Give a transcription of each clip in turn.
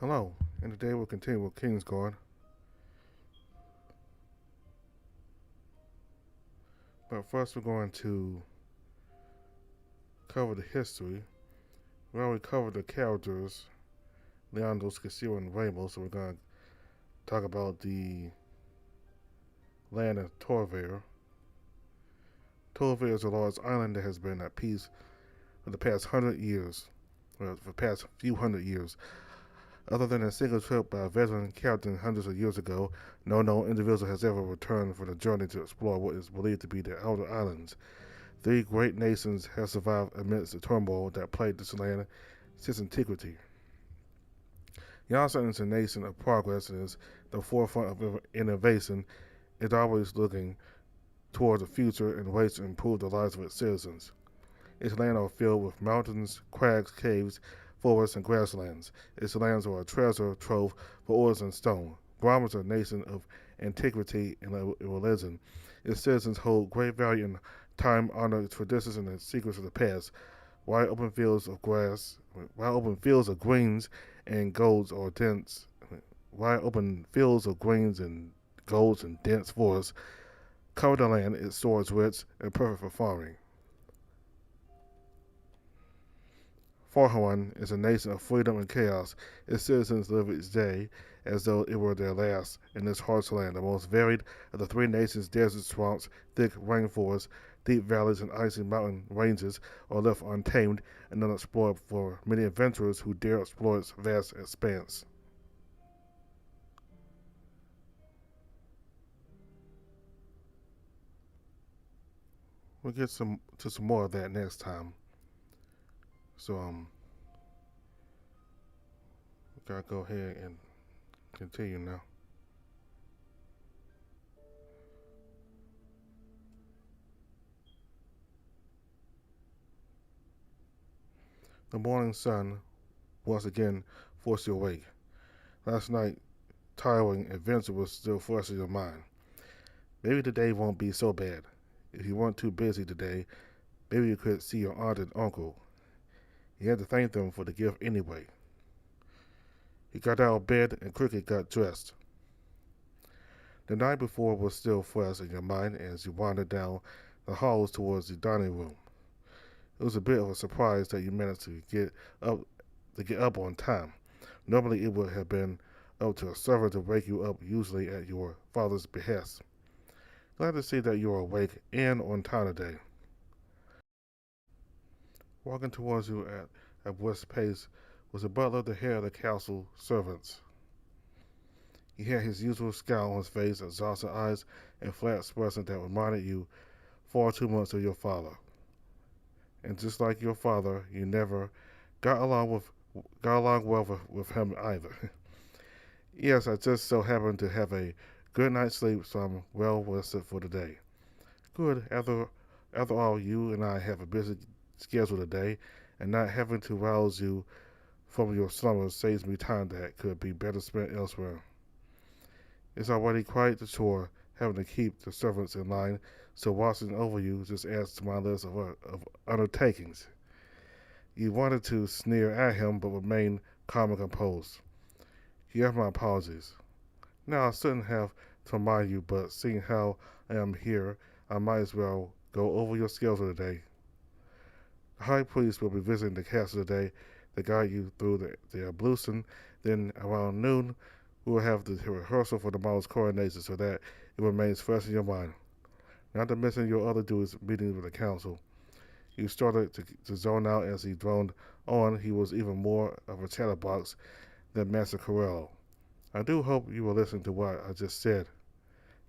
Hello, and today we'll continue with Kingsguard. But first, we're going to cover the history. We already covered the characters, Leandros, Castillo, and Rainbow, so we're going to talk about the land of Torvare. Torvare is a large island that has been at peace for the past 100 years, or for the past few hundred years. Other than a single trip by a veteran captain hundreds of years ago, no known individual has ever returned for the journey to explore what is believed to be the Outer Islands. Three great nations have survived amidst the turmoil that plagued this land since antiquity. Yasa is a nation of progress and is the forefront of innovation. It's always looking toward the future and ways to improve the lives of its citizens. Its lands are filled with mountains, crags, caves, forests, and grasslands. Its lands are a treasure trove for ores and stone. Guam is a nation of antiquity and religion. Its citizens hold great value in time-honored traditions and the secrets of the past. Wide open fields of grass, wide open fields of greens and golds or dense, wide open fields of greens and golds and dense forests cover the land. Its soil is rich and perfect for farming. Farhawan is a nation of freedom and chaos. Its citizens live each day as though it were their last in this harsh land. The most varied of the three nations' desert swamps, thick rainforests, deep valleys, and icy mountain ranges are left untamed and unexplored for many adventurers who dare explore its vast expanse. We'll get to some more of that next time. So we gotta go ahead and continue now. The morning sun once again forced you awake. Last night, tiring adventure was still fresh in your mind. Maybe today won't be so bad. If you weren't too busy today, maybe you could see your aunt and uncle. You had to thank them for the gift anyway. He got out of bed and quickly got dressed. The night before was still fresh in your mind as you wandered down the halls towards the dining room. It was a bit of a surprise that you managed up to get up on time. Normally it would have been up to a servant to wake you up, usually at your father's behest. Glad to see that you are awake and on time today. Walking towards you at a brisk pace was the butler, the head of the castle servants. He had his usual scowl on his face, exhausted eyes, and flat expression that reminded you far too much of your father. And just like your father, you never got along with got along well with him either. Yes, I just so happened to have a good night's sleep, so I'm well rested for the day. Good. After all, you and I have a busy schedule today, and not having to rouse you from your slumbers saves me time that could be better spent elsewhere. It's already quite the chore having to keep the servants in line, so watching over you just adds to my list of undertakings. You wanted to sneer at him, but remained calm and composed. You have my apologies. Now, I shouldn't have to remind you, but seeing how I am here, I might as well go over your schedule today. The High Priest will be visiting the castle today to guide you through the ablution. Then, around noon, we will have the rehearsal for tomorrow's coronation so that it remains fresh in your mind. Not to mention your other duties meetings with the council. You started to zone out as he droned on. He was even more of a chatterbox than Master Corello. I do hope you will listen to what I just said.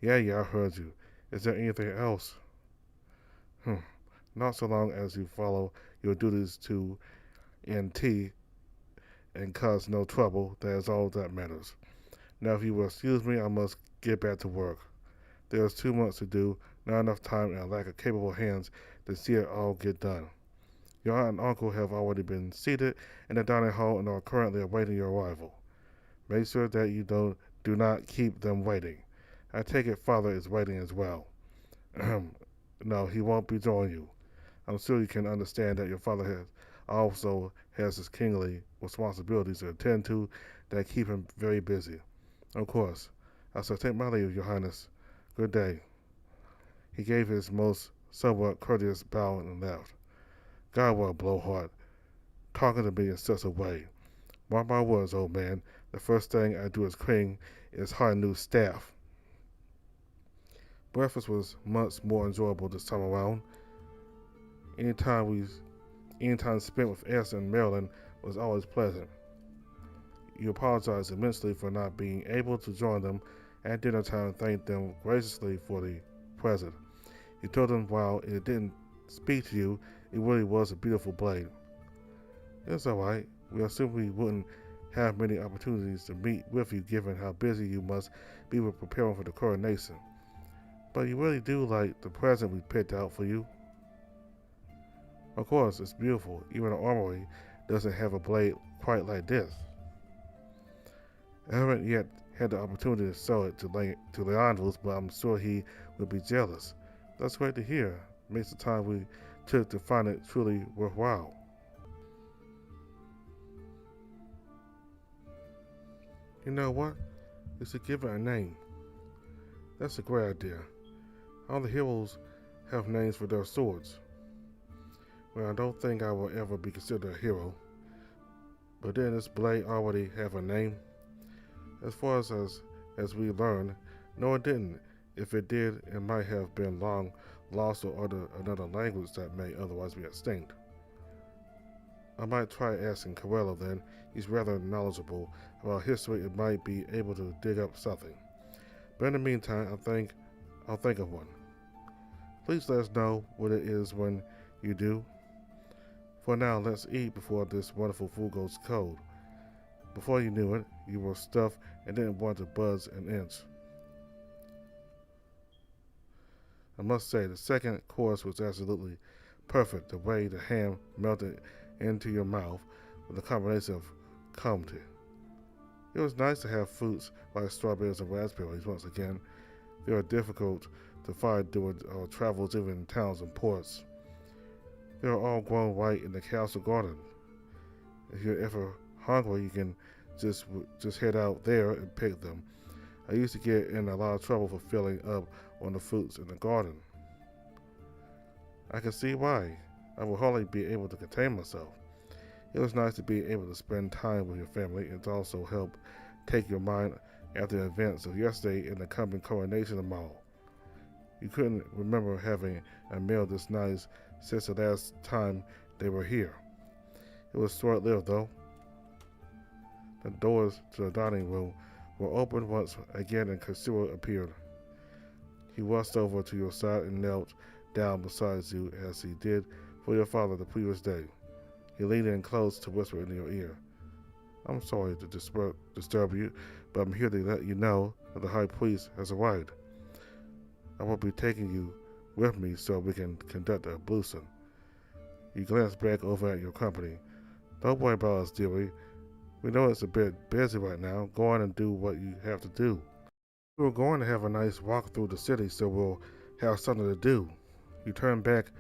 Yeah, I heard you. Is there anything else? Not so long as you follow your duties to NT and cause no trouble. That is all that matters. Now, if you will excuse me, I must get back to work. There is too much to do, not enough time, and a lack of capable hands to see it all get done. Your aunt and uncle have already been seated in the dining hall and are currently awaiting your arrival. Make sure that you do not keep them waiting. I take it father is waiting as well. No, he won't be joining you. I'm sure you can understand that your father has also has his kingly responsibilities to attend to that keep him very busy. Of course, I shall take my leave, Your Highness. Good day. He gave his most somewhat courteous bow and left. God, what a blowhard, talking to me in such a way. Mark my words, old man, the first thing I do as king is hire new staff. Breakfast was much more enjoyable this time around. Anytime we Anytime spent with Esther and Marilyn was always pleasant. You apologized immensely for not being able to join them at dinner time and thanked them graciously for the present. You told them while it didn't speak to you, it really was a beautiful blade. It's alright. We assumed we wouldn't have many opportunities to meet with you given how busy you must be with preparing for the coronation. But you really do like the present we picked out for you. Of course, it's beautiful. Even the armory doesn't have a blade quite like this. I haven't yet had the opportunity to sell it to Leandros, but I'm sure he would be jealous. That's great to hear. Makes the time we took to find it truly worthwhile. You know what? We should give it a name. That's a great idea. All the heroes have names for their swords. Well, I don't think I will ever be considered a hero. But didn't this blade already have a name? As far as we learned, no it didn't. If it did, it might have been long lost or another language that may otherwise be extinct. I might try asking Coelho then. He's rather knowledgeable about history and might be able to dig up something. But in the meantime, I'll think of one. Please let us know what it is when you do. For now, let's eat before this wonderful food goes cold. Before you knew it, you were stuffed and didn't want to budge an inch. I must say, the second course was absolutely perfect. The way the ham melted into your mouth with a combination of comedy. It was nice to have fruits like strawberries and raspberries once again. They are difficult to find during our travels even in towns and ports. They are all grown right in the castle garden. If you're ever hungry, you can just head out there and pick them. I used to get in a lot of trouble for filling up on the fruits in the garden. I can see why. I would hardly be able to contain myself. It was nice to be able to spend time with your family and to also help take your mind after the events of yesterday and the coming coronation tomorrow. You couldn't remember having a meal this nice since the last time they were here. It was short-lived, though. The doors to the dining room were opened once again and Kasura appeared. He rushed over to your side and knelt down beside you as he did for your father the previous day. He leaned in close to whisper in your ear. I'm sorry to disturb you, but I'm here to let you know that the high priest has arrived. I will be taking you with me so we can conduct the ablution. You glance back over at your company. Don't worry about us, dearie. We know it's a bit busy right now. Go on and do what you have to do. We were going to have a nice walk through the city, so we'll have something to do. You turn back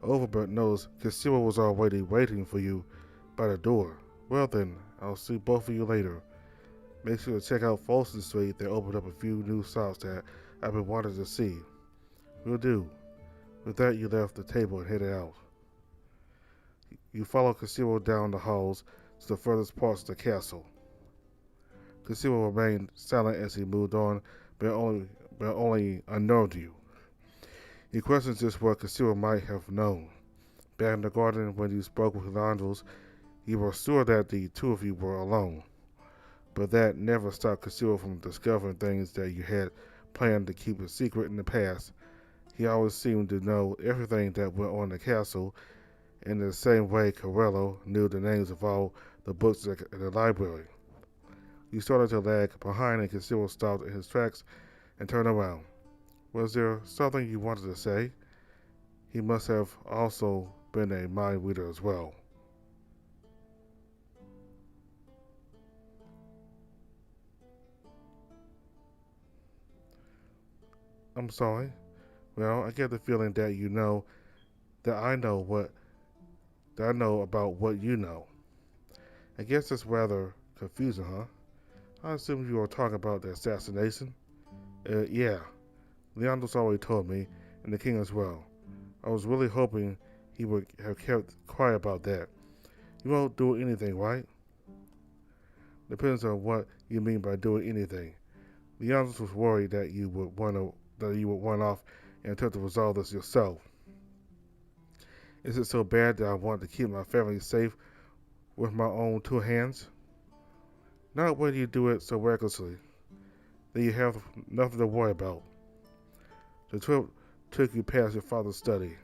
over but notice Kasura was already waiting for you by the door. Well then, I'll see both of you later. Make sure to check out Folsom Street. They opened up a few new shops that I've been wanting to see. Will do. With that, you left the table and headed out. You follow Kasura down the halls to the furthest parts of the castle. Kasura remained silent as he moved on, but only unnerved you. He questioned just what Kasura might have known. Back in the garden, when you spoke with Leandros, you were sure that the two of you were alone. But that never stopped Kasura from discovering things that you had planned to keep a secret in the past. He always seemed to know everything that went on in the castle, in the same way Coelho knew the names of all the books in the library. You started to lag behind and Kasura stopped in his tracks and turned around. Was there something you wanted to say? He must have also been a mind reader as well. I'm sorry. Well, I get the feeling that you know that I know what that I know about what you know. I guess that's rather confusing, huh? I assume you are talking about the assassination. Yeah, Leandros already told me, and the king as well. I was really hoping he would have kept quiet about that. You won't do anything, right? Depends on what you mean by doing anything. Leandros was worried that you would run off and attempt to resolve this yourself. Is it so bad that I want to keep my family safe with my own two hands? Not when you do it so recklessly. Then you have nothing to worry about. The trip took you past your father's study.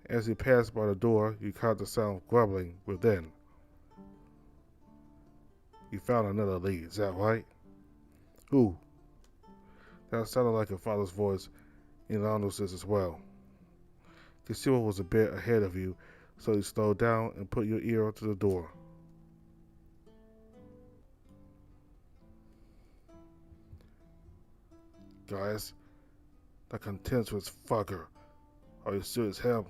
As you passed by the door, you caught the sound of grumbling within. You found another lead, is that right? Who? That sounded like your father's voice in Leandros' as well. Kishima was a bit ahead of you, so you slowed down and put your ear to the door. Guys, that contemptuous fucker. Are you sure it's him?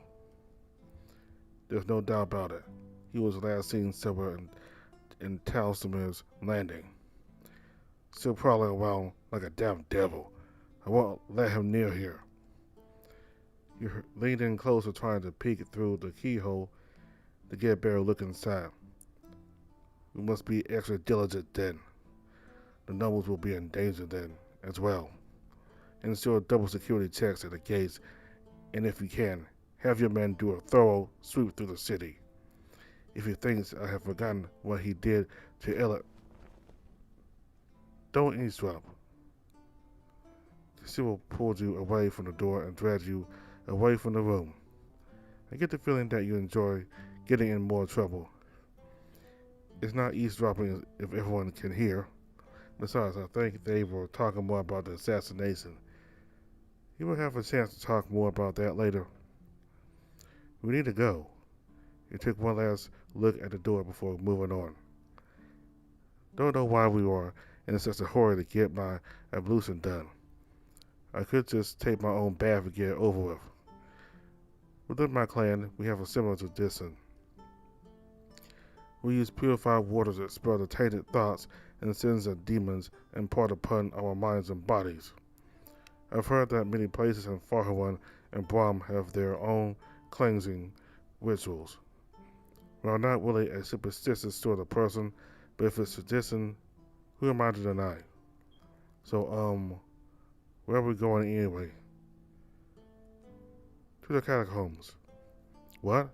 There's no doubt about it. He was last seen somewhere in Townsmer's Landing. Still prowling around like a damn devil. I won't let him near here. You leaned in closer, trying to peek through the keyhole to get a better look inside. We must be extra diligent then. The nobles will be in danger then, as well. Ensure double security checks at the gates, and if you can, have your men do a thorough sweep through the city. If he thinks I have forgotten what he did to Ella, don't eavesdrop. Cyril pulled you away from the door and dragged you away from the room. I get the feeling that you enjoy getting in more trouble. It's not eavesdropping if everyone can hear. Besides, I think they were talking more about the assassination. You will have a chance to talk more about that later. We need to go. You took one last look at the door before moving on. Don't know why we were in such a hurry to get my ablution done. I could just take my own bath and get it over with. Within my clan, we have a similar tradition. We use purified water to expel the tainted thoughts and sins of demons impart upon our minds and bodies. I've heard that many places in Farhawan and Brahm have their own cleansing rituals. Well, I'm not really a superstitious sort of person, but if it's tradition, who am I to deny? So, where are we going anyway? To the catacombs. What?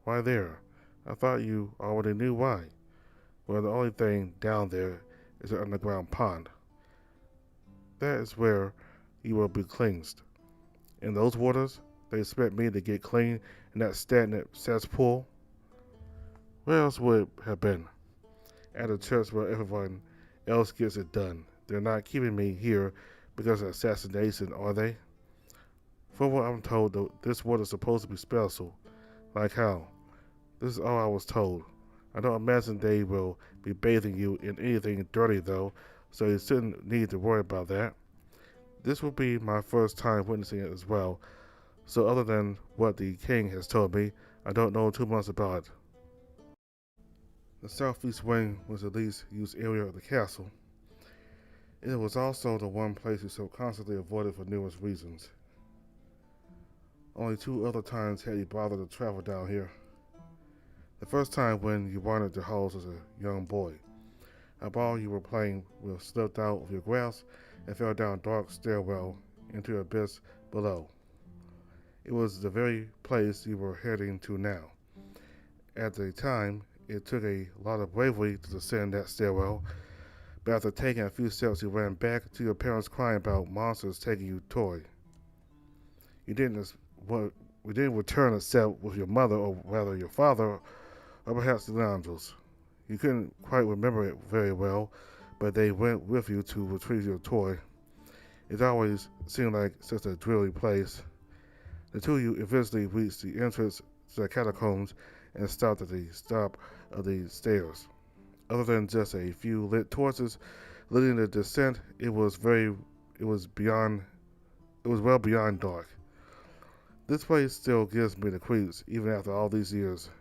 Why there? I thought you already knew why. Well, the only thing down there is an underground pond. That is where you will be cleansed. In those waters, they expect me to get clean in that stagnant cesspool. Where else would it have been? At a church where everyone else gets it done. They're not keeping me here because of assassination, are they? From what I'm told, this water is supposed to be special. Like how? This is all I was told. I don't imagine they will be bathing you in anything dirty, though, so you shouldn't need to worry about that. This will be my first time witnessing it as well, so other than what the king has told me, I don't know too much about it. The southeast wing was the least used area of the castle. It was also the one place you so constantly avoided for numerous reasons. Only 2 other times had you bothered to travel down here. The first time when you wandered the halls as a young boy. A ball you were playing with slipped out of your grasp and fell down a dark stairwell into the abyss below. It was the very place you were heading to now. At the time, it took a lot of bravery to descend that stairwell, but after taking a few steps you ran back to your parents crying about monsters taking your toy. You didn't return except with your mother, or rather your father, or perhaps the Leandros. You couldn't quite remember it very well, but they went with you to retrieve your toy. It always seemed like such a dreary place. The two of you eventually reached the entrance to the catacombs and stopped at the top of the stairs. Other than just a few lit torches leading the descent, it was well beyond dark. This place still gives me the creeps, even after all these years.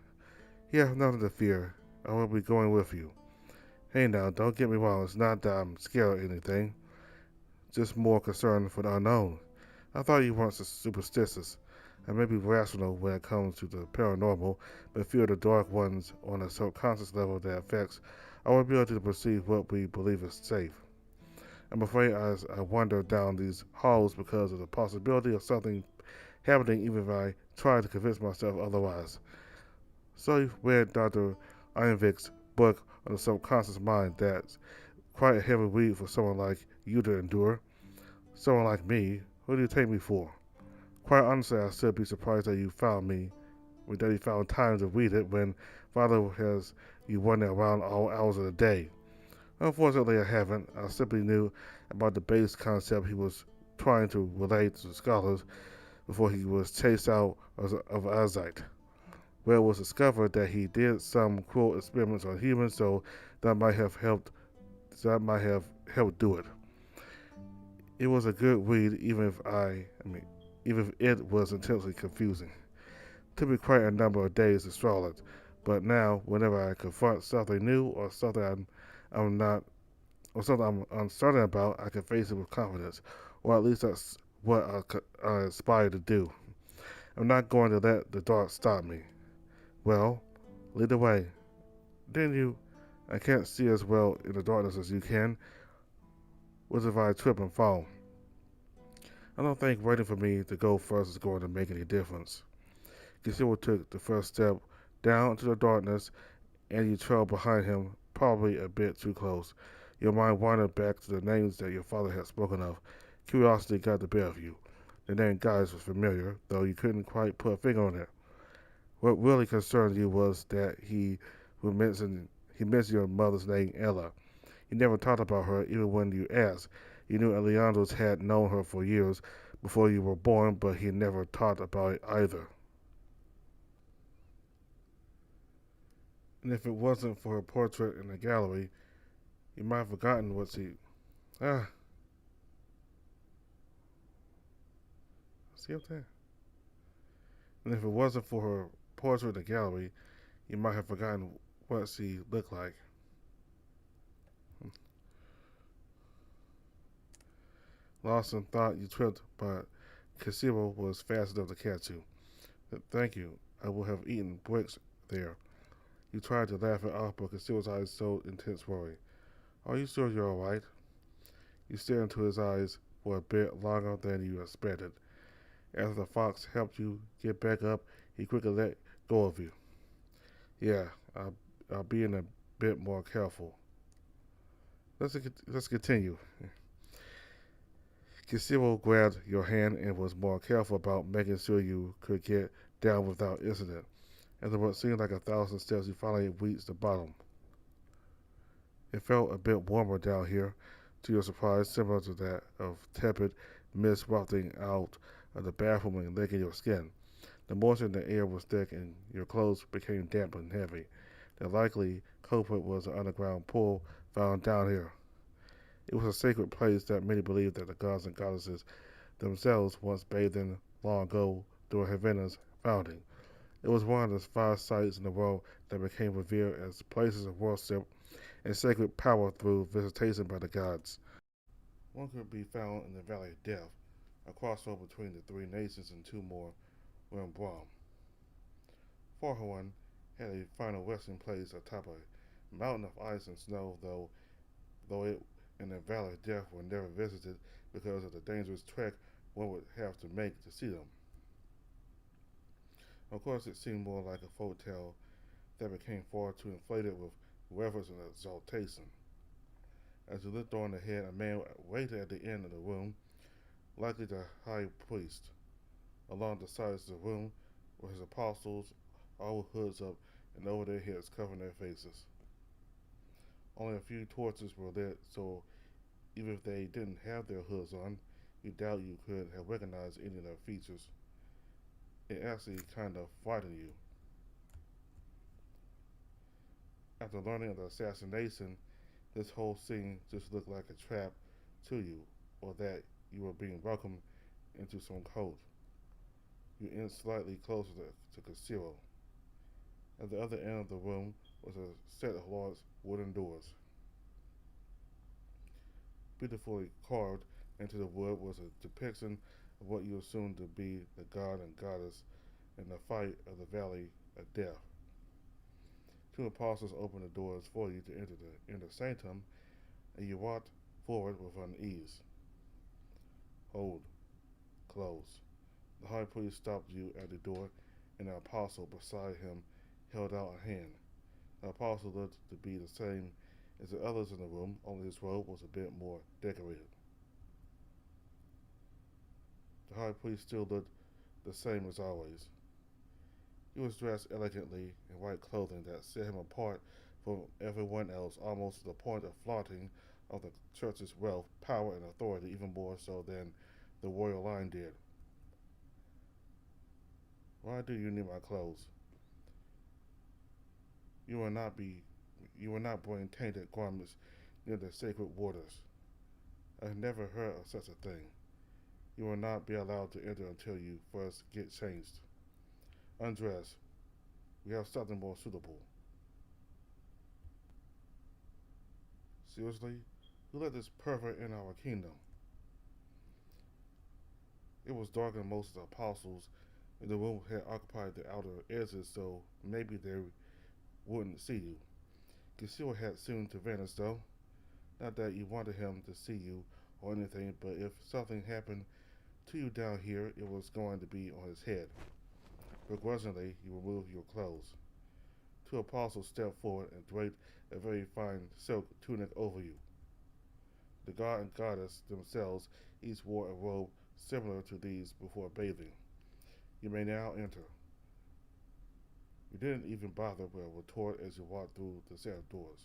You have nothing to fear. I will be going with you. Hey now, don't get me wrong, it's not that I'm scared or anything, just more concerned for the unknown. I thought you weren't superstitious. I may be rational when it comes to the paranormal, but fear the dark ones on a subconscious level that affects our ability to perceive what we believe is safe. I'm afraid as I wander down these halls because of the possibility of something happening even if I try to convince myself otherwise. So you've read Dr. Einvik's book on the subconscious mind. That's quite a heavy read for someone like you to endure. Someone like me, who do you take me for? Quite honestly, I still be surprised that you found me, that you found time to read it when Father has you wandering around all hours of the day. Unfortunately, I haven't. I simply knew about the base concept he was trying to relate to scholars before he was chased out of Azite, where it was discovered that he did some cruel experiments on humans, so that might have helped. That might have helped do it. It was a good read, even if it was intensely confusing. It took me quite a number of days to swallow it, but now, whenever I confront something new or I'm not or something I'm uncertain about, I can face it with confidence, or at least that's what I aspire to do. I'm not going to let the dark stop me. Well, lead the way. Then you, I can't see as well in the darkness as you can. What if I trip and fall? I don't think waiting for me to go first is going to make any difference. Gilsimo took the first step down into the darkness, and you trailed behind him, probably a bit too close. Your mind wandered back to the names that your father had spoken of. Curiosity got the better of you. The name Guys was familiar, though you couldn't quite put a finger on it. What really concerned you was that he mentioned your mother's name, Ella. You never talked about her, even when you asked. You knew Alejandro's had known her for years before you were born, but he never talked about it either. And if it wasn't for her portrait in the gallery, you might have forgotten what she. Ah, see up there? And if it wasn't for her portrait in the gallery, you might have forgotten what she looked like. Lost in thought, you tripped, but Casimo was fast enough to catch you. Thank you. I would have eaten bricks there. You tried to laugh it off, but Casimo's eyes showed intense worry. Are you sure you're alright? You stared into his eyes for a bit longer than you expected. After the fox helped you get back up, he quickly let go of you. Yeah, I'll be in a bit more careful. Let's continue. Kisimo grabbed your hand and was more careful about making sure you could get down without incident. After what seemed like 1,000 steps, you finally reached the bottom. It felt a bit warmer down here, to your surprise, similar to that of tepid mist wafting out of the bathroom and licking your skin. The moisture in the air was thick and your clothes became damp and heavy. The likely culprit was an underground pool found down here. It was a sacred place that many believed that the gods and goddesses themselves once bathed in long ago during Havana's founding. It was one of the 5 sites in the world that became revered as places of worship and sacred power through visitation by the gods. One could be found in the Valley of Death, a crossover between the 3 nations and 2 more were in Brahm. Farhawan had a final resting place atop a mountain of ice and snow, though it and the Valley of Death were never visited because of the dangerous trek one would have to make to see them. Of course, it seemed more like a folk tale that became far too inflated with reverence and exaltation. As you looked on ahead, a man waited at the end of the room, likely the high priest. Along the sides of the room were his apostles, all with hoods up and over their heads covering their faces. Only a few torches were lit, so even if they didn't have their hoods on, you doubt you could have recognized any of their features. It actually kind of frightened you. After learning of the assassination, this whole scene just looked like a trap to you, or that you were being welcomed into some cult. You inch slightly closer to conceal. At the other end of the room was a set of large wooden doors. Beautifully carved into the wood was a depiction of what you assumed to be the god and goddess in the fight of the Valley of Death. Two apostles opened the doors for you to enter the inner sanctum, and you walked forward with unease. Hold. Close. The high priest stopped you at the door, and the apostle beside him held out a hand. The apostle looked to be the same as the others in the room, only his robe was a bit more decorated. The high priest still looked the same as always. He was dressed elegantly in white clothing that set him apart from everyone else, almost to the point of flaunting of the church's wealth, power, and authority, even more so than the royal line did. Why do you need my clothes? You will not bring tainted garments near the sacred waters. I have never heard of such a thing. You will not be allowed to enter until you first get changed. Undress. We have something more suitable. Seriously? Who let this pervert in our kingdom? It was darker than most of the apostles, and the room had occupied the outer edges, so maybe they wouldn't see you. Conceal had soon to vanish, though. Not that you wanted him to see you or anything, but if something happened to you down here, it was going to be on his head. Begrudgingly, you removed your clothes. Two apostles stepped forward and draped a very fine silk tunic over you. The god and goddess themselves each wore a robe similar to these before bathing. You may now enter. You didn't even bother with a retort as you walked through the set of doors.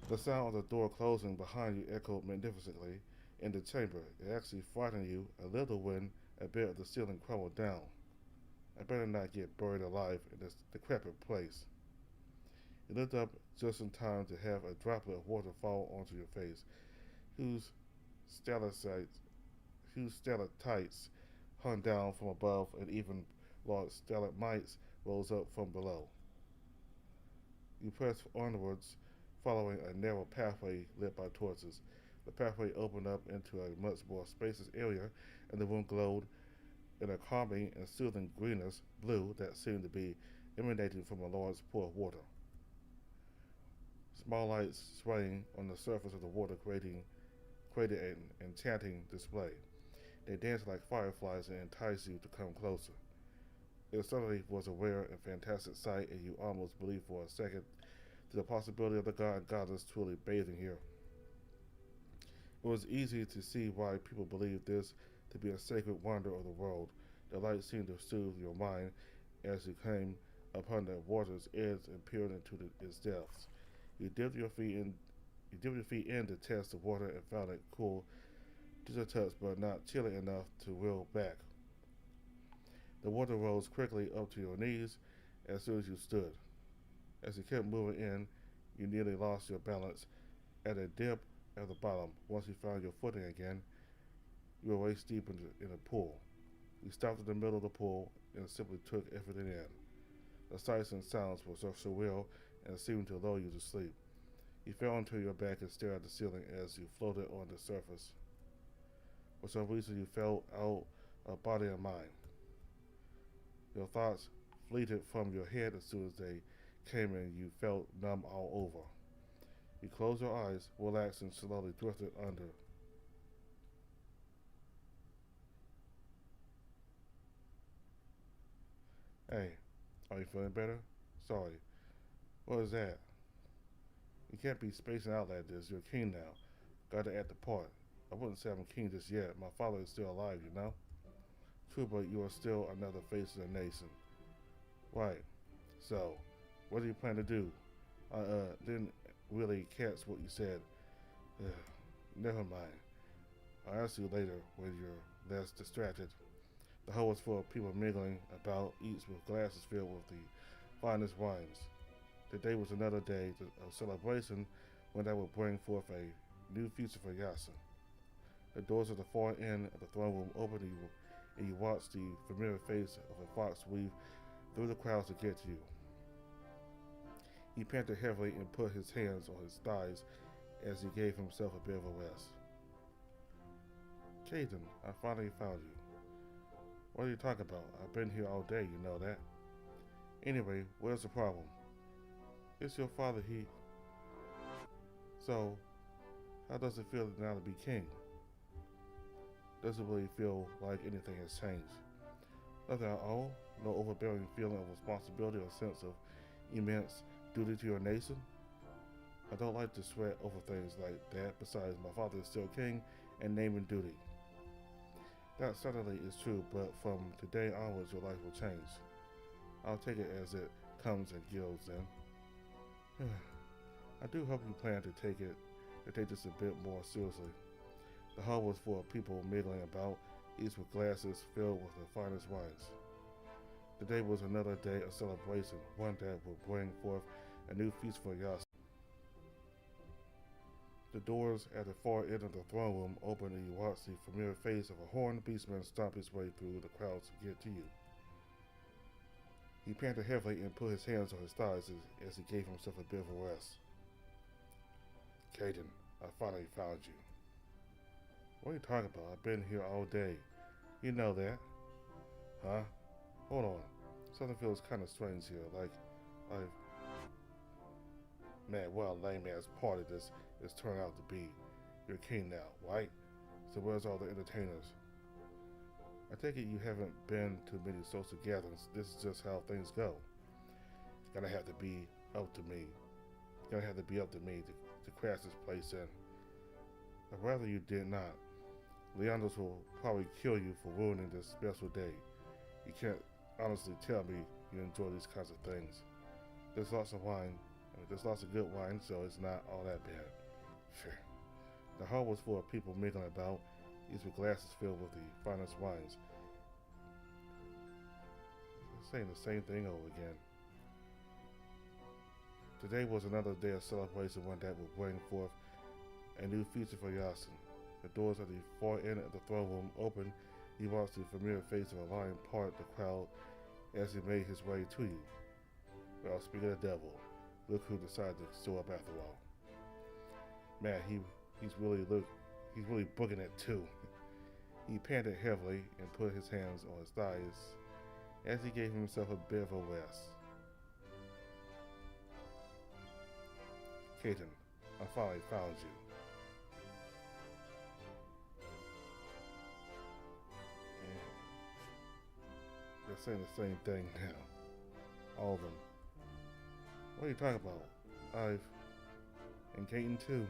The sound of the door closing behind you echoed magnificently in the chamber. It actually frightened you a little when a bit of the ceiling crumbled down. I better not get buried alive in this decrepit place. You looked up just in time to have a droplet of water fall onto your face, whose stalactites hung down from above, and even large stalagmites rose up from below. You pressed onwards, following a narrow pathway lit by torches. The pathway opened up into a much more spacious area, and the room glowed in a calming and soothing greenish blue that seemed to be emanating from a large pool of water. Small lights swaying on the surface of the water created an enchanting display. They danced like fireflies and enticed you to come closer. It certainly was a rare and fantastic sight, and you almost believed for a second to the possibility of the god and goddess truly bathing here. It was easy to see why people believed this to be a sacred wonder of the world. The light seemed to soothe your mind as you came upon the water's edge and peered into its depths. You dipped your feet in to test the water and found it cool to the touch, but not chilly enough to reel back. The water rose quickly up to your knees as soon as you stood. As you kept moving in, you nearly lost your balance at a dip at the bottom. Once you found your footing again, you were waist deep in the pool. You stopped in the middle of the pool and simply took everything in. The sights and sounds were so surreal and seemed to lull you to sleep. You fell onto your back and stared at the ceiling as you floated on the surface. For some reason, you felt out of body and mind. Your thoughts fleeted from your head as soon as they came in. You felt numb all over. You closed your eyes, relaxed, and slowly drifted under. Hey, are you feeling better? Sorry. What is that? You can't be spacing out like this. You're king now. Gotta act the part. I wouldn't say I'm king just yet. My father is still alive, you know? True, but you are still another face of the nation. Right. So, what do you plan to do? I didn't really catch what you said. Never mind. I'll ask you later when you're less distracted. The hall was full of people mingling about, each with glasses filled with the finest wines. Today was another day of celebration when that would bring forth a new future for Yasin. The doors of the far end of the throne room opened and you watch the familiar face of a fox weave through the crowds to get to you. He panted heavily and put his hands on his thighs as he gave himself a bit of a rest. Caden, I finally found you. What are you talking about? I've been here all day, you know that. Anyway, where's the problem? It's your father, So, how does it feel now to be king? Doesn't really feel like anything has changed. Nothing at all? No overbearing feeling of responsibility or sense of immense duty to your nation? I don't like to sweat over things like that. Besides, my father is still king and name and duty. That certainly is true, but from today onwards your life will change. I'll take it as it comes and goes then. I do hope you plan to take this a bit more seriously. The hall was full of people mingling about, each with glasses filled with the finest wines. Today was another day of celebration, one that would bring forth a new feast for Yas. The doors at the far end of the throne room opened and you watched the familiar face of a horned beastman stomp his way through the crowds to get to you. He panted heavily and put his hands on his thighs as he gave himself a bit of a rest. Caden, I finally found you. What are you talking about? I've been here all day. You know that. Huh? Hold on. Something feels kind of strange here, like Man, what a lame-ass party this turned out to be. You're king now, right? So where's all the entertainers? I take it you haven't been to many social gatherings. This is just how things go. It's gonna have to be up to me. It's gonna have to be up to me to crash this place in. I'd rather you did not. Leandros will probably kill you for ruining this special day. You can't honestly tell me you enjoy these kinds of things. There's lots of wine. There's lots of good wine, so it's not all that bad. Sure. The hall was full of people mingling about, each with glasses filled with the finest wines. Saying the same thing over again. Today was another day of celebration, one that would bring forth a new feature for Yasin. The doors at the far end of the throne room opened. He watched the familiar face of a lion part the crowd as he made his way to you. Well, speaking of the devil, look who decided to show up after all. Man, he's really booking it too. He panted heavily and put his hands on his thighs as he gave himself a bit of a rest. Caden, I finally found you. They're saying the same thing now. All of them. What are you talking about? And Caden too.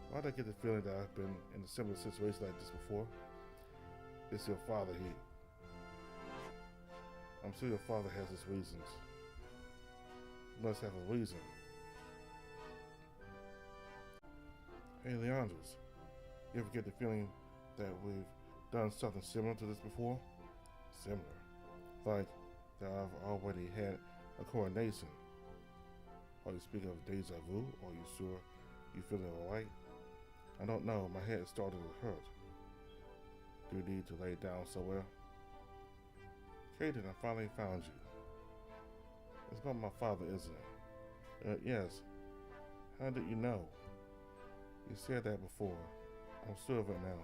Why do I get the feeling that I've been in a similar situation like this before? It's your father, I'm sure your father has his reasons. He must have a reason. Hey, Leandros, you ever get the feeling that we've done something similar to this before? Similar? Like that I've already had a coronation. Are you speaking of deja vu? Are you sure you feeling alright? I don't know, my head is starting to hurt. Do you need to lay down somewhere? Caden, I finally found you. It's about my father, isn't it? Yes. How did you know? You said that before. I'm sure of it now.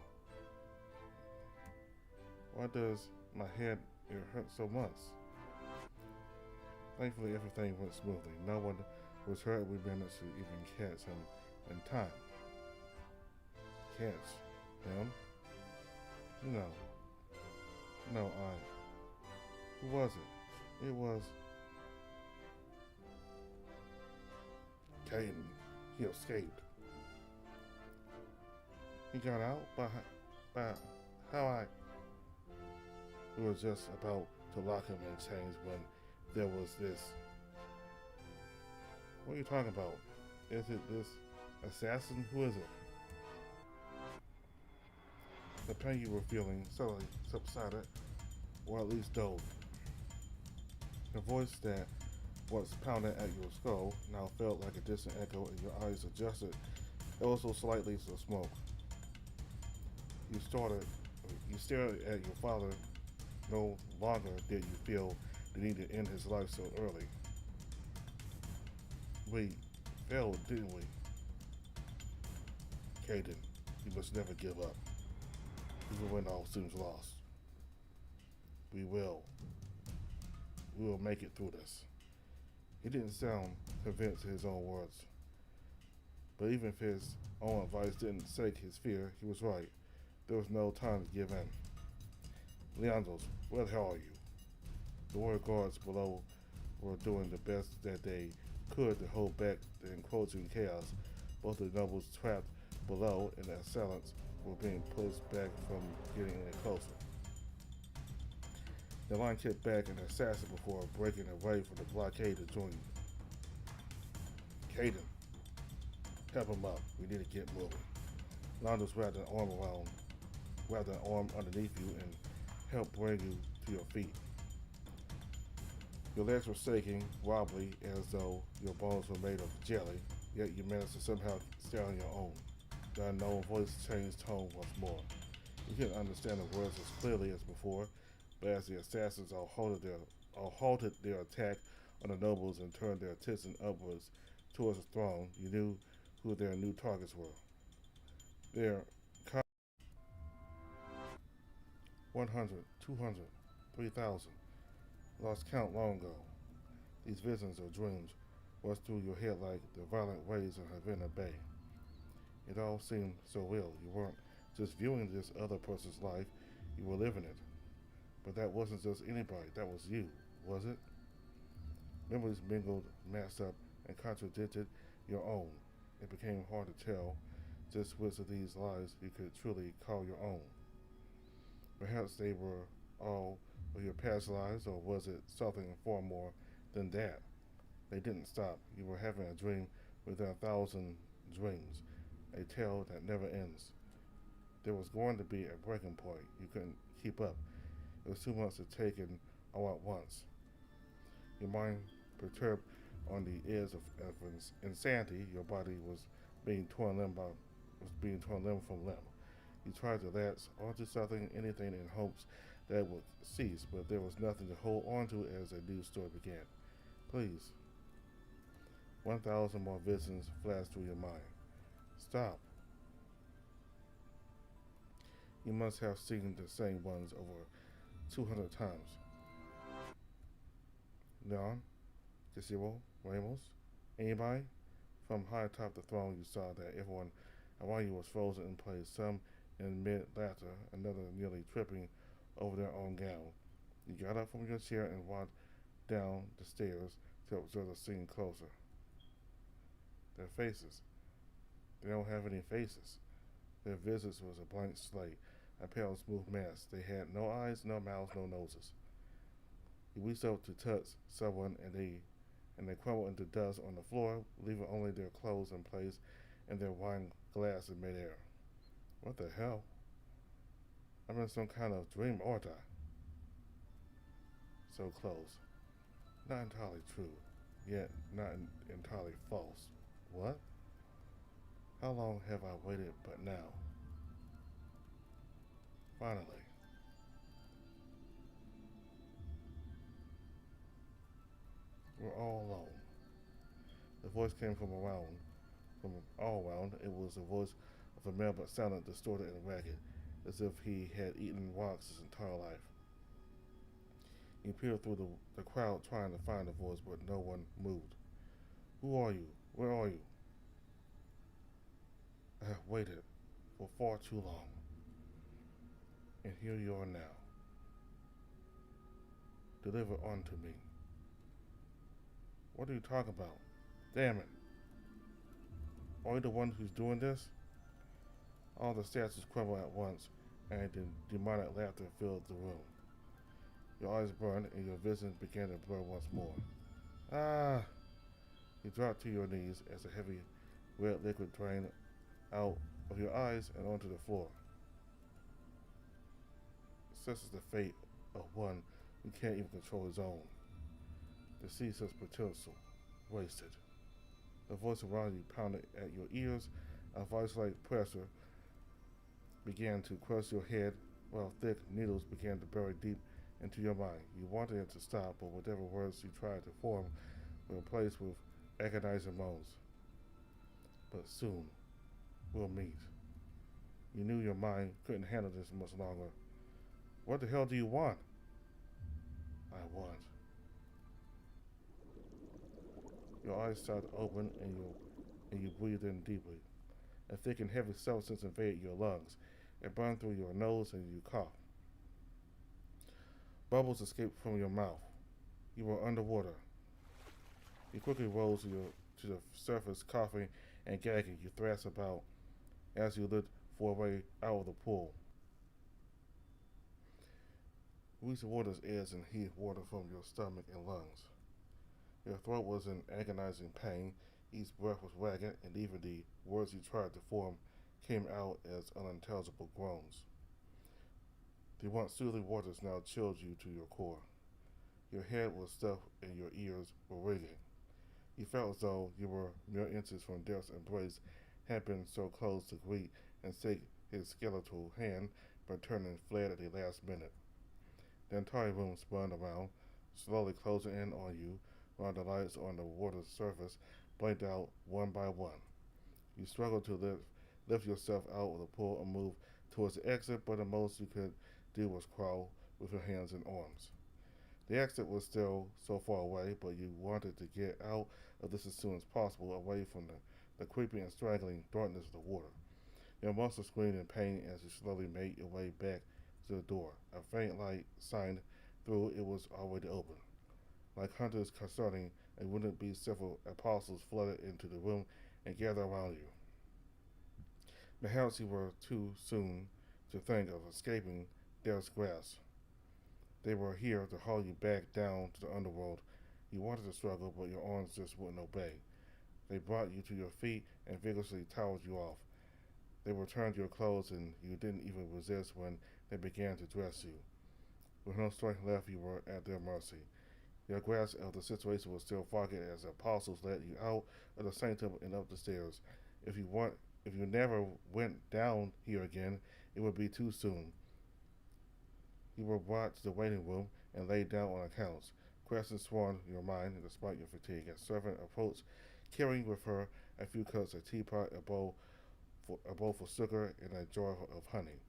Why does my head hurt so much? Thankfully, everything went smoothly. No one was hurt. We managed to even catch him in time. Catch him? No, who was it? It was Caden. He escaped. He got out by how we were just about to lock him in chains when there was this. What are you talking about? Is it this assassin? Who is it? The pain you were feeling suddenly subsided, or at least dulled. The voice that was pounding at your skull now felt like a distant echo, and your eyes adjusted ever so slightly to the smoke. You You stare at your father. No longer did you feel the need to end his life so early. We failed, didn't we? Caden, you must never give up, even when all seems lost. We will. We will make it through this. He didn't sound convinced of his own words, but even if his own advice didn't sate his fear, he was right. There was no time to give in. Leandros, where the hell are you? The warrior guards below were doing the best that they could to hold back the encroaching chaos. Both the nobles trapped below and the assailants were being pushed back from getting any closer. The line kicked back an assassin before breaking away from the blockade to join you. Caden, help him up. We need to get moving. Londos wrapped an arm underneath you and helped bring you to your feet. Your legs were shaking, wobbly, as though your bones were made of jelly, yet you managed to somehow stay on your own. The unknown voice changed tone once more. You couldn't understand the words as clearly as before, but as the assassins all halted their attack on the nobles and turned their attention upwards towards the throne, you knew who their new targets were. Their 100, 200, 3,000. Lost count long ago. These visions or dreams rushed through your head like the violent waves of Havana Bay. It all seemed so real. You weren't just viewing this other person's life, you were living it. But that wasn't just anybody, that was you, was it? Memories mingled, masked up, and contradicted your own. It became hard to tell just which of these lives you could truly call your own. Perhaps they were all of your past lives, or was it something far more than that? They didn't stop. You were having a dream within 1,000 dreams, a tale that never ends. There was going to be a breaking point. You couldn't keep up. It was too much to take in all at once. Your mind perturbed on the edge of insanity, your body was being torn limb from limb. You tried to latch onto something, anything, in hopes that it would cease, but there was nothing to hold on to as a new story began. Please. 1,000 more visions flashed through your mind. Stop. You must have seen the same ones over 200 times. Leon, Casero, Ramos, anybody? From high atop the throne, you saw that everyone around you was frozen in place, some in mid-laughter, another nearly tripping over their own gown. You got up from your chair and walked down the stairs to observe the scene closer. Their faces. They don't have any faces. Their visage was a blank slate, a pale, smooth mask. They had no eyes, no mouths, no noses. You reached up to touch someone, and they crumbled into dust on the floor, leaving only their clothes in place and their wine glass in midair. What the hell? I'm in some kind of dream, aren't I? So close. Not entirely true, yet not entirely false. What? How long have I waited but now? Finally. We're all alone. The voice came from all around. It was the voice of a male, but sounded distorted and ragged, as if he had eaten rocks his entire life. He peered through the crowd trying to find the voice, but no one moved. Who are you? Where are you? I have waited for far too long. And here you are now. Deliver unto me. What are you talking about? Damn it. Are you the one who's doing this? All the statues crumbled at once, and the demonic laughter filled the room. Your eyes burned, and your vision began to blur once more. Ah! You dropped to your knees as a heavy red liquid drained out of your eyes and onto the floor. Such is the fate of one who can't even control his own. To see such potential wasted. The voice around you pounded at your ears. A vice-like pressure began to crush your head while thick needles began to bury deep into your mind. You wanted it to stop, but whatever words you tried to form were replaced with agonizing moans. But soon, we'll meet. You knew your mind couldn't handle this much longer. What the hell do you want? I want. Your eyes started to open and you breathed in deeply. A thick and heavy substance invaded your lungs. It burned through your nose and you coughed. Bubbles escaped from your mouth. You were underwater. You quickly rose to the surface, coughing and gagging. You thrashed about as you looked for a way out of the pool. Reached the water's edge and heaved water from your stomach and lungs. Your throat was in agonizing pain. Each breath was ragged, and even the words you tried to form came out as unintelligible groans. The once soothing waters now chilled you to your core. Your head was stuffed and your ears were ringing. You felt as though you were mere inches from death's embrace, had been so close to greet and shake his skeletal hand, but turned and fled at the last minute. The entire room spun around, slowly closing in on you, while the lights on the water's surface blinked out one by one. You struggled to lift yourself out of the pool and move towards the exit, but the most you could do was crawl with your hands and arms. The exit was still so far away, but you wanted to get out of this as soon as possible, away from the creeping and strangling darkness of the water. Your muscles screamed in pain as you slowly made your way back to the door. A faint light shined through, it was already open. Like hunters concerning a wounded beast, several apostles flooded into the room and gathered around you. Perhaps you were too soon to think of escaping death's grasp. They were here to haul you back down to the underworld. You wanted to struggle, but your arms just wouldn't obey. They brought you to your feet and vigorously towed you off. They returned your clothes, and you didn't even resist when they began to dress you. With no strength left, you were at their mercy. Your grasp of the situation was still foggy as the apostles led you out of the sanctum and up the stairs. If you never went down here again, it would be too soon. You were brought to the waiting room and laid down on a couch. Questions swarmed your mind despite your fatigue. A servant approached, carrying with her a few cups, a teapot, a bowl for sugar, and a jar of honey.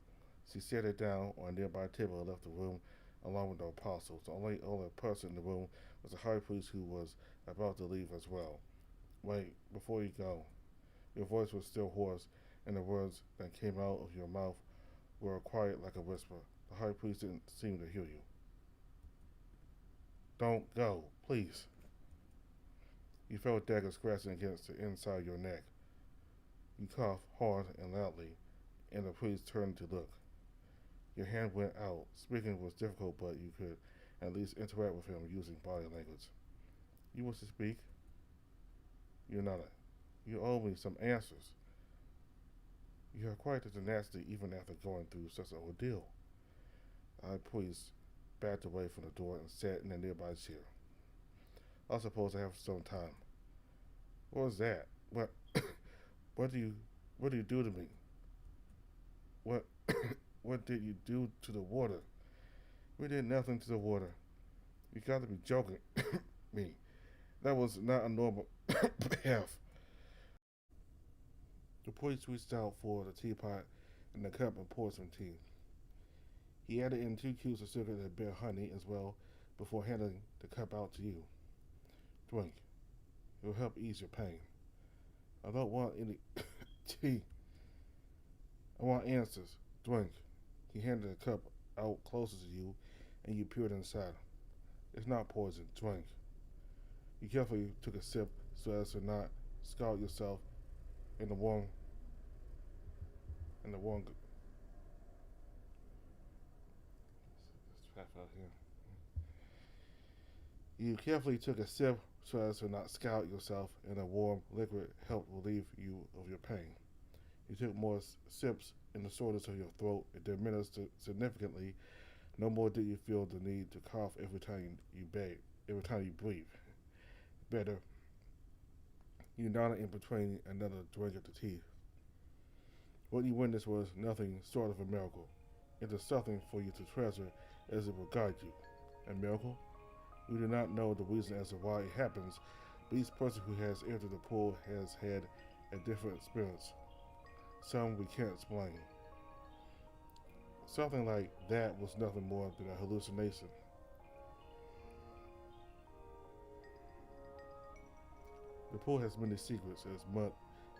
She set it down on a nearby table and left the room along with the apostles. The only other person in the room was the high priest, who was about to leave as well. Wait, before you go. Your voice was still hoarse, and the words that came out of your mouth were quiet like a whisper. The high priest didn't seem to hear you. Don't go, please. You felt daggers scratching against the inside of your neck. You coughed hard and loudly, and the priest turned to look. Your hand went out. Speaking was difficult, but you could at least interact with him using body language. You wish to speak? You nodded. You owe me some answers. You have quite the tenacity even after going through such an ordeal. The high priest backed away from the door and sat in a nearby chair. I suppose I have some time. What was that? What what do you do to me? What what did you do to the water? We did nothing to the water. You got to be joking me. That was not a normal path. The priest reached out for the teapot and the cup and poured some tea. He added in 2 cubes of sugar that bear honey as well before handing the cup out to you. Drink. It will help ease your pain. I don't want any tea. I want answers. Drink. He handed the cup out closer to you, and you peered inside. It's not poison. Drink. You carefully took a sip so as to not scald yourself in the warm. Let's out here. You carefully took a sip so as to not scald yourself, and a warm liquid helped relieve you of your pain. You took more sips in the soreness of your throat. It diminished significantly. No more did you feel the need to cough every time you breathe. Better. You nodded in between another drink of the tea. What you witnessed was nothing short of a miracle. into something for you to treasure as it will guide you. A miracle? We do not know the reason as to why it happens, but each person who has entered the pool has had a different experience. Some we can't explain. Something like that was nothing more than a hallucination. The pool has many secrets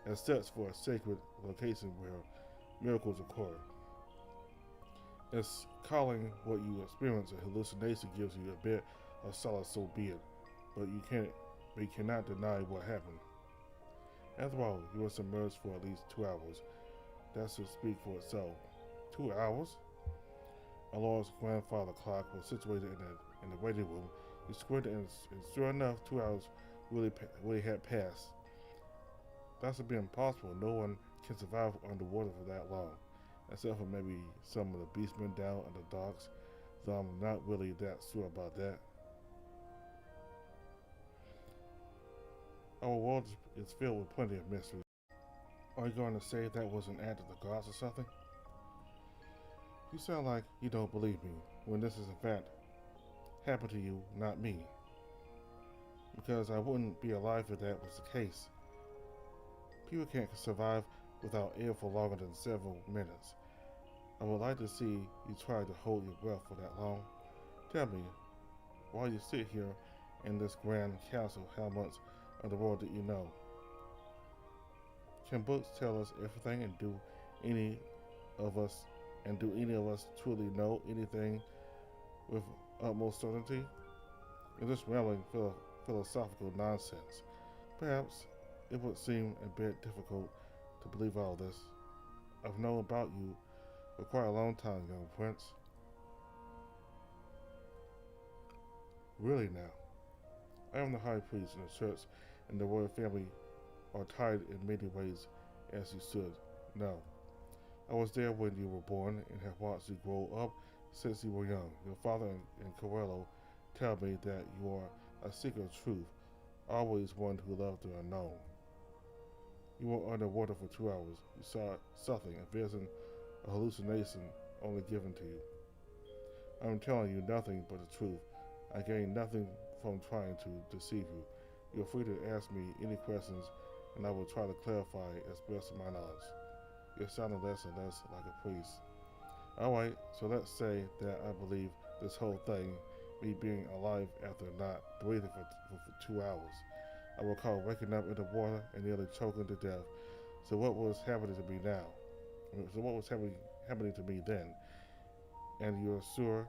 as such for a sacred location where miracles occur. As calling what you experience a hallucination gives you a bit of solace, so be it, but you cannot deny what happened. After all, you were submerged for at least 2 hours. That should speak for itself. 2 hours? Alora's grandfather clock was situated in the waiting room. He squinted, and sure enough, 2 hours really had passed. That should be impossible. No one can survive underwater for that long, except for maybe some of the beastmen down in the docks, though I'm not really that sure about that. Our world is filled with plenty of mysteries. Are you going to say that was an act of the gods or something? You sound like you don't believe me, when this is in fact happened to you, not me. Because I wouldn't be alive if that was the case. People can't survive without air for longer than several minutes. I would like to see you try to hold your breath for that long. Tell me, while you sit here in this grand castle, how much of the world do you know? Can books tell us everything, and do any of us truly know anything with utmost certainty? Is this rambling philosophical nonsense? Perhaps it would seem a bit difficult to believe all this. I've known about you for quite a long time, young prince. Really now? I am the high priest in the church, and the royal family are tied in many ways as you should know. I was there when you were born and have watched you grow up since you were young. Your father and Corello tell me that you are a seeker of truth, always one who loved the unknown. You were underwater for 2 hours. You saw something, a vision, a hallucination only given to you. I am telling you nothing but the truth. I gain nothing from trying to deceive you. You are free to ask me any questions, and I will try to clarify as best of my knowledge. You're sounding less and less like a priest. Alright, so let's say that I believe this whole thing, me being alive after not breathing for 2 hours. I recall waking up in the water and nearly choking to death. So what was happening to me now? So what was happening to me then? And you're sure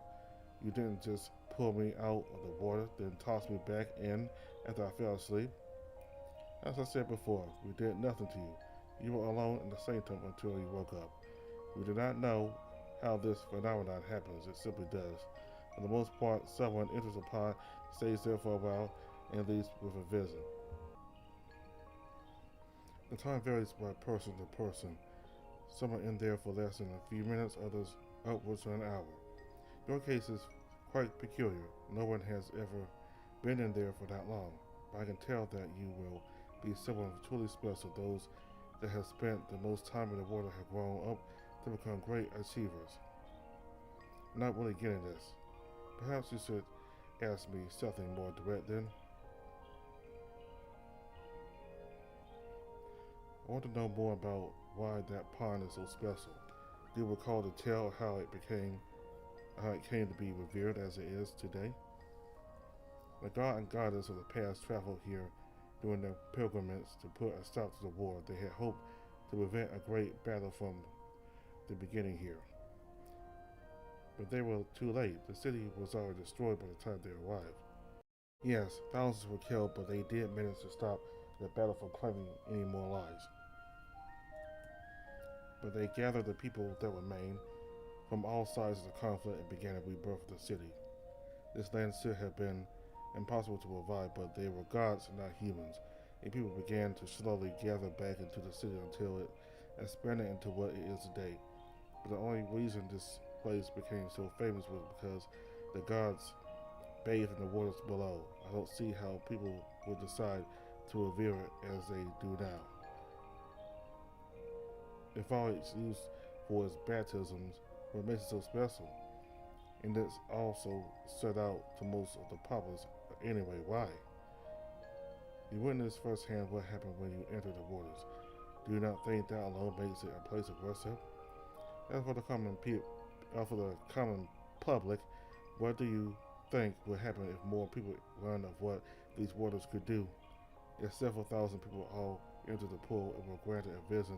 you didn't just pull me out of the water, then toss me back in after I fell asleep? As I said before, we did nothing to you. You were alone in the sanctum until you woke up. We do not know how this phenomenon happens. It simply does. For the most part, someone enters a pod, stays there for a while, and leaves with a vision. The time varies by person to person. Some are in there for less than a few minutes, others upwards of an hour. Your case is quite peculiar. No one has ever been in there for that long, but I can tell that you will be someone truly special. Those that have spent the most time in the water have grown up to become great achievers. I'm not really getting this. Perhaps you should ask me something more direct then. I want to know more about why that pond is so special. Do you recall the tale how it came to be revered as it is today? The god and goddess of the past traveled here during their pilgrimage to put a stop to the war. They had hoped to prevent a great battle from the beginning here. But they were too late. The city was already destroyed by the time they arrived. Yes, thousands were killed, but they did manage to stop the battle from claiming any more lives. But they gathered the people that remained from all sides of the conflict and began a rebirth of the city. This land should have been impossible to revive, but they were gods and not humans, and people began to slowly gather back into the city until it expanded into what it is today. But the only reason this place became so famous was because the gods bathed in the waters below. I don't see how people would decide to revere it as they do now. If all it's used for is baptisms, what makes it so special, and it's also set out to most of the populace anyway. Why? You witness firsthand what happened when you enter the waters. Do you not think that alone makes it a place of worship? As for the for the common public, what do you think would happen if more people learned of what these waters could do? If several thousand people all entered the pool and were granted a vision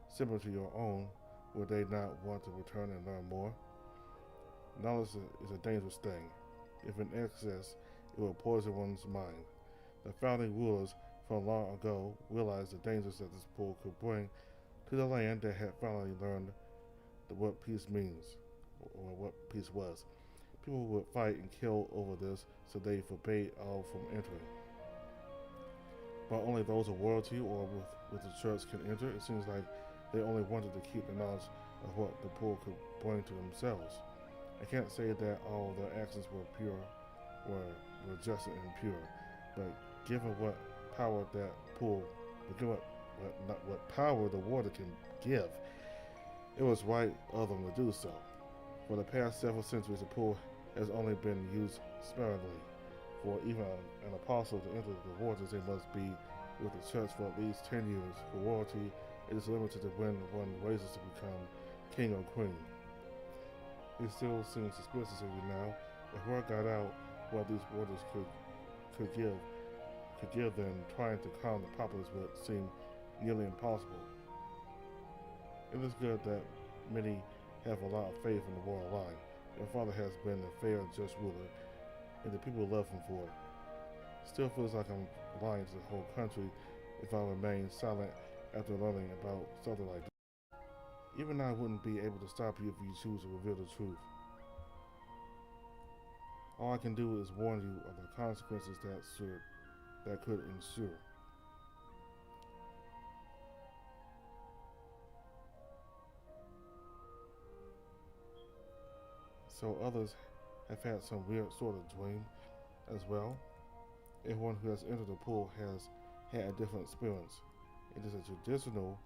similar to your own, would they not want to return and learn more? Knowledge is a dangerous thing. If in excess, it will poison one's mind. The founding rulers from long ago realized the dangers that this pool could bring to the land that had finally learned what peace means, or what peace was. People would fight and kill over this, so they forbade all from entering. But only those of royalty or with the church can enter. It seems like they only wanted to keep the knowledge of what the poor could bring to themselves. I can't say that all their actions were pure, were just and pure, but given what power that pool, given what power the water can give, it was right of them to do so. For the past several centuries, the pool has only been used sparingly. For even an apostle to enter the waters, they must be with the church for at least 10 years. For royalty, it is limited to when one raises to become king or queen. It still seems suspicious to me now. If word got out what these waters could give, then trying to calm the populace would seem nearly impossible. It is good that many have a lot of faith in the royal line. Their father has been a fair, just ruler, and the people love him for it. Still feels like I'm lying to the whole country if I remain silent after learning about something like this. Even I wouldn't be able to stop you if you choose to reveal the truth. All I can do is warn you of the consequences that could ensue. So others have had some weird sort of dream as well. Everyone who has entered the pool has had a different experience. It is a traditional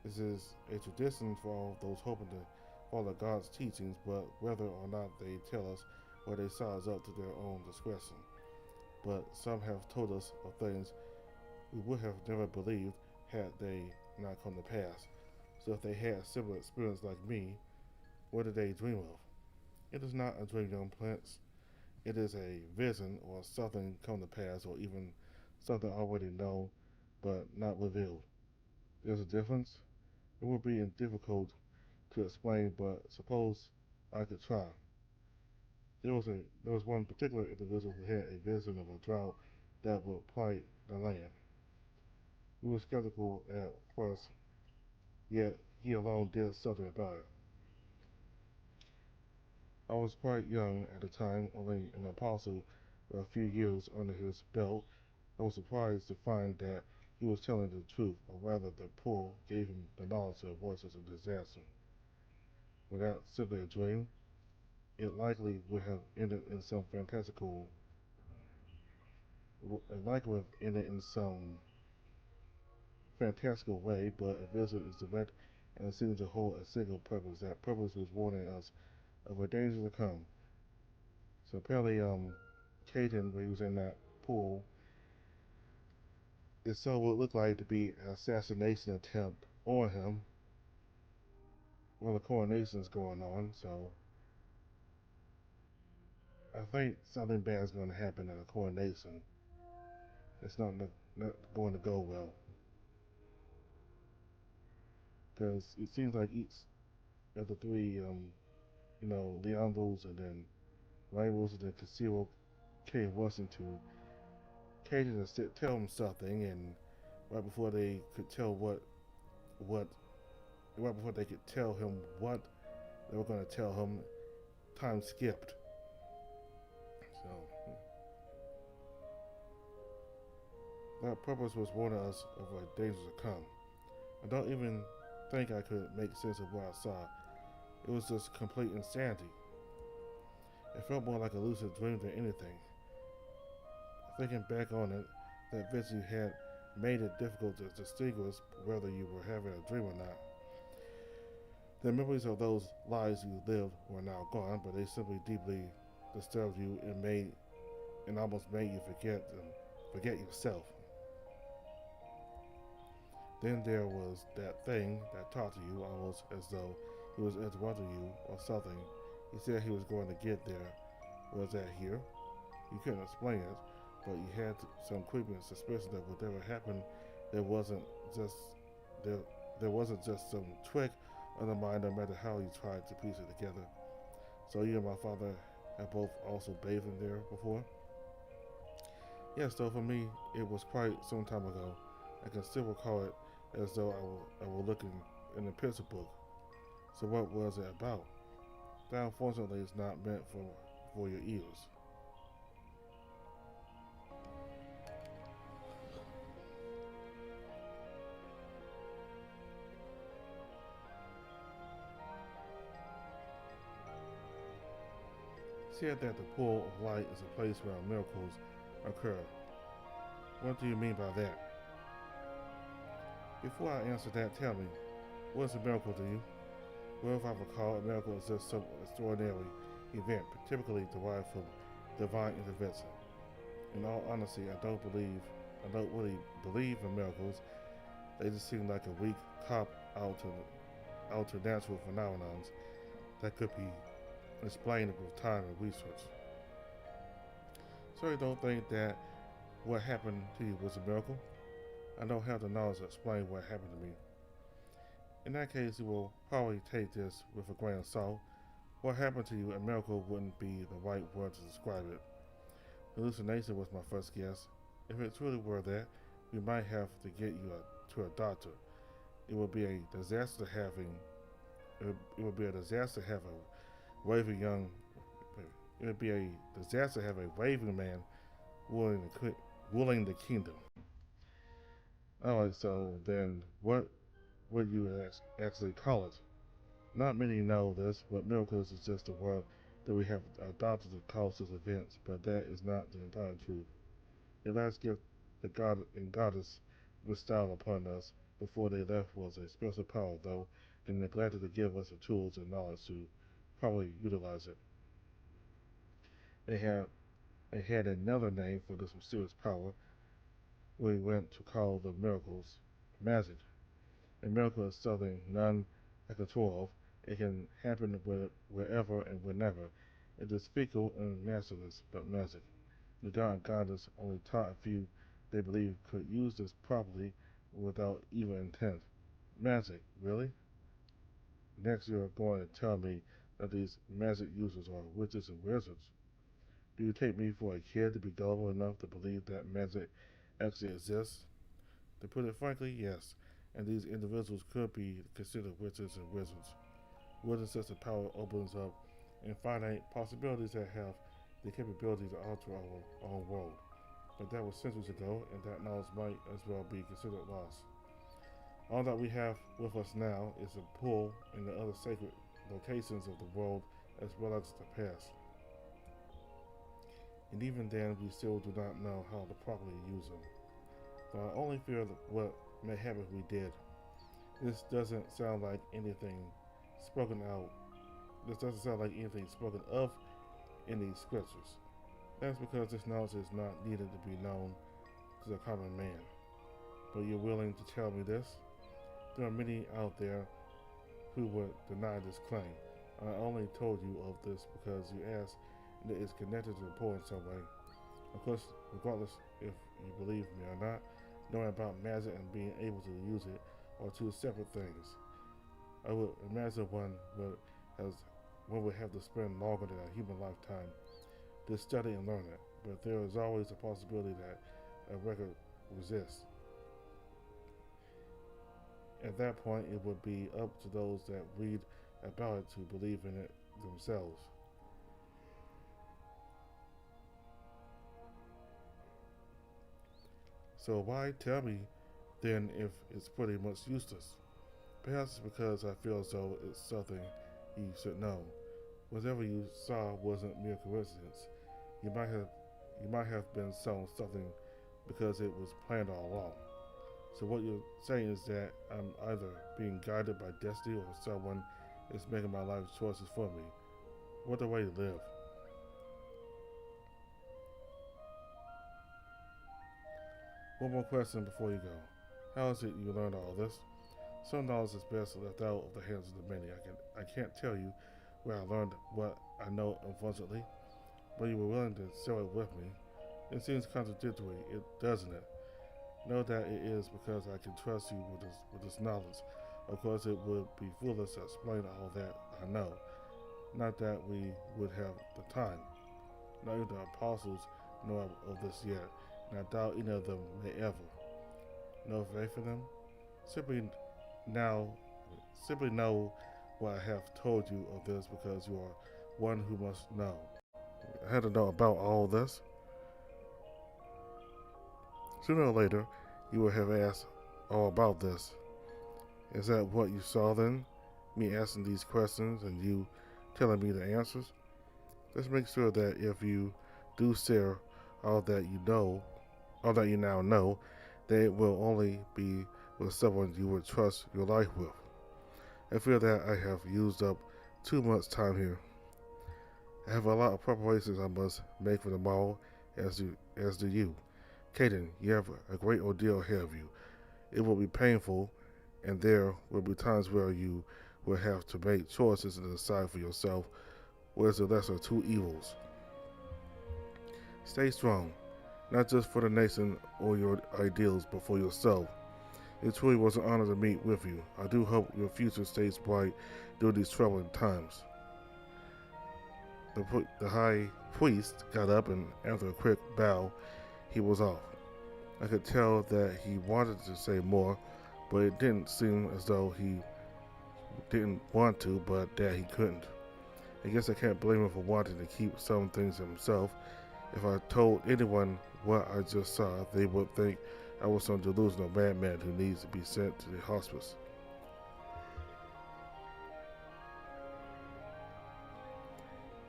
This is a tradition for all those hoping to follow God's teachings, but whether or not they tell us what they saw is up to their own discretion. But some have told us of things we would have never believed had they not come to pass. So if they had a similar experience like me, what did they dream of? It is not a dream, young prince. It is a vision or something come to pass, or even something already known but not revealed. There's a difference. It would be difficult to explain, but suppose I could try. There was one particular individual who had a vision of a drought that would plight the land. We were skeptical at first, yet he alone did something about it. I was quite young at the time, only an apostle with a few years under his belt. I was surprised to find that he was telling the truth, or rather the poor gave him the knowledge to avoid such a disaster. Without simply a dream, it likely would have ended in some it likely would have ended in some fantastical way, but a vision is direct and it seems to hold a single purpose. That purpose was warning us of a danger to come. So apparently, Caden, when he was in that pool, it so what looked like to be an assassination attempt on him. Well, the coronation is going on, so I think something bad is going to happen at a coronation. It's not going to go well because it seems like each of the three, Leandros and then Rivals and then Casero came rushing to Cajun to tell him something, and right before they could tell what right before they could tell him what they were going to tell him, time skipped. So that purpose was warning us of a danger to come. I don't even think I could make sense of what I saw. It was just complete insanity. It felt more like a lucid dream than anything. Thinking back on it, that vision had made it difficult to distinguish whether you were having a dream or not. The memories of those lives you lived were now gone, but they simply deeply disturbed you and almost made you forget yourself. Then there was that thing that talked to you almost as though he was interrupting you or something. He said he was going to get there. Was that here? You couldn't explain it, but you had some creeping suspicion that whatever happened, there wasn't just there, there wasn't just some trick on the mind, no matter how you tried to piece it together. So you and my father have both also bathed in there before? Yes, though for me, it was quite some time ago. I can still recall it as though I were looking in a picture book. So what was it about? That unfortunately is not meant for your ears. Said that the pool of light is a place where miracles occur. What do you mean by that? Before I answer that, tell me, what is a miracle to you? Well, if I recall, a miracle is just some extraordinary event, typically derived from divine intervention. In all honesty, I don't really believe in miracles. They just seem like a weak cop out to natural phenomena that could be explained with time and research. So you don't think that what happened to you was a miracle? I don't have the knowledge to explain what happened to me. In that case, you will probably take this with a grain of salt. What happened to you, a miracle wouldn't be the right word to describe it. Hallucination was my first guess. If it truly were that, we might have to get you to a doctor. It would be a disaster having it would be a disaster to have a raving young it would be a disaster to have a raving man ruling the kingdom. Alright, so then what would you actually call it? Not many know this, but miracles is just a word that we have adopted to cause these events, but that is not the entire truth. The last gift that God and Goddess bestowed upon us before they left was a special power, though they neglected to give us the tools and knowledge to properly utilize it. They had they had another name for this mysterious power we went to call the miracles magic. A miracle is something none can control of. It can happen wherever and whenever. It is fickle and merciless, but magic. The god and goddess only taught a few they believed could use this properly without evil intent. Magic, really? Next you're going to tell me that these magic users are witches and wizards. Do you take me for a kid to be gullible enough to believe that magic actually exists? To put it frankly, yes, and these individuals could be considered witches and wizards. Wizard such a power opens up infinite possibilities that have the capability to alter our own world. But that was centuries ago, and that knowledge might as well be considered lost. All that we have with us now is a pool in the other sacred locations of the world as well as the past. And even then, we still do not know how to properly use them. But I only fear what may happen if we did. This doesn't sound like anything spoken out. This doesn't sound like anything spoken of in these scriptures. That's because this knowledge is not needed to be known to the common man. But you're willing to tell me this? There are many out there who would deny this claim. I only told you of this because you asked and it is connected to the poor in some way. Of course, regardless if you believe me or not, knowing about magic and being able to use it are two separate things. I would imagine one would have to spend longer than a human lifetime to study and learn it, but there is always a possibility that a record resists. At that point, it would be up to those that read about it to believe in it themselves. So why tell me then if it's pretty much useless? Perhaps it's because I feel as though it's something you should know. Whatever you saw wasn't mere coincidence. You might have you might have been shown something because it was planned all along. So what you're saying is that I'm either being guided by destiny or someone is making my life choices for me. What a way to live. One more question before you go. How is it you learned all this? Some knowledge is best left out of the hands of the many. I can't tell you where I learned what I know, unfortunately, but you were willing to share it with me. It seems contradictory, doesn't it? Know that it is because I can trust you with this knowledge. Of course, it would be foolish to explain all that I know. Not that we would have the time. Not even the apostles know of this yet, and I doubt any of them may ever. No faith in them? Simply now, simply know what I have told you of this because you are one who must know. I had to know about all this. Sooner or later, you will have asked all about this. Is that what you saw then? Me asking these questions and you telling me the answers? Just make sure that if you do share all that you now know, that it will only be with someone you would trust your life with. I feel that I have used up too much time here. I have a lot of preparations I must make for tomorrow, as do you. Caden, you have a great ordeal ahead of you. It will be painful, and there will be times where you will have to make choices and decide for yourself what is the lesser of two evils. Stay strong, not just for the nation or your ideals, but for yourself. It truly was an honor to meet with you. I do hope your future stays bright during these troubling times. The high priest got up, and after a quick bow, he was off. I could tell that he wanted to say more, but it didn't seem as though he didn't want to, but that he couldn't. I guess I can't blame him for wanting to keep some things to himself. If I told anyone what I just saw, they would think I was some delusional madman who needs to be sent to the hospice.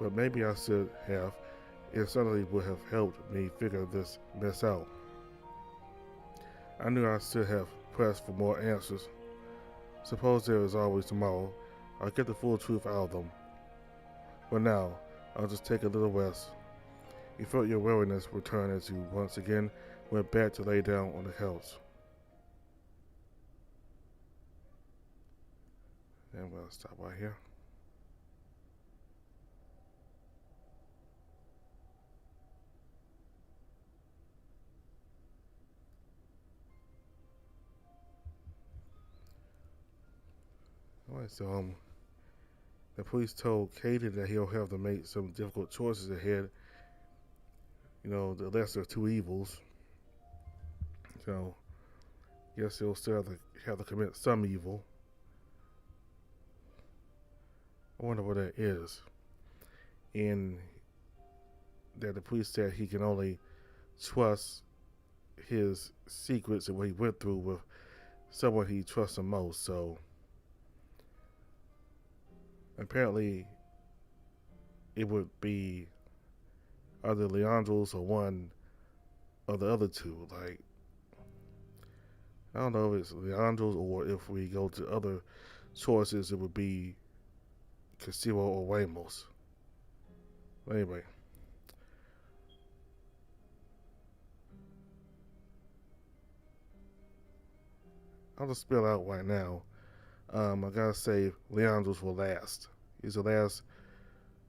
But maybe I should have. It certainly would have helped me figure this mess out. I knew I should have pressed for more answers. Suppose there is always tomorrow. I'll get the full truth out of them. But now, I'll just take a little rest. You felt your weariness return as you once again went back to lay down on the couch. And I'm going to stop right here. Alright, so the police told Caden that he'll have to make some difficult choices ahead. You know, the lesser of two evils. So, yes, he'll still have to commit some evil. I wonder what that is. And that the police said he can only trust his secrets and what he went through with someone he trusts the most. So, apparently, it would be either Leandro's or one of the other two. Like, I don't know if it's Leandro's or if we go to other choices, it would be Castillo or Ramos. But anyway. I'll just spill out right now. I gotta say, Leandro's will last. He's the last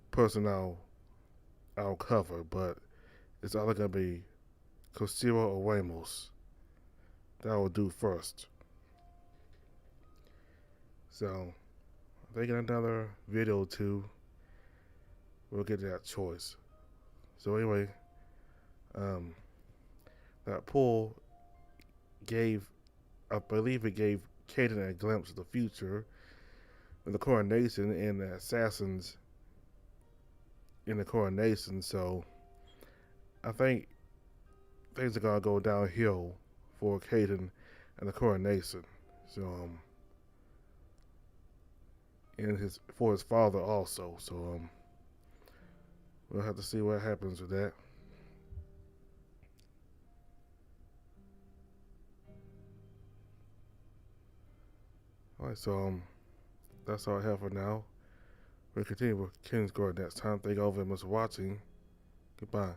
person I'll cover, but it's either gonna be Castillo or Ramos. That will do first. So, I think in another video or two, we'll get that choice. So anyway, that poll gave, I believe it gave Caden a glimpse of the future of the coronation and the assassins in the coronation. So I think things are gonna go downhill for Caden and the coronation. So and for his father also. So we'll have to see what happens with that. Alright, so that's all I have for now. We'll continue with Kingsguard next time. Thank you all very much for watching. Goodbye.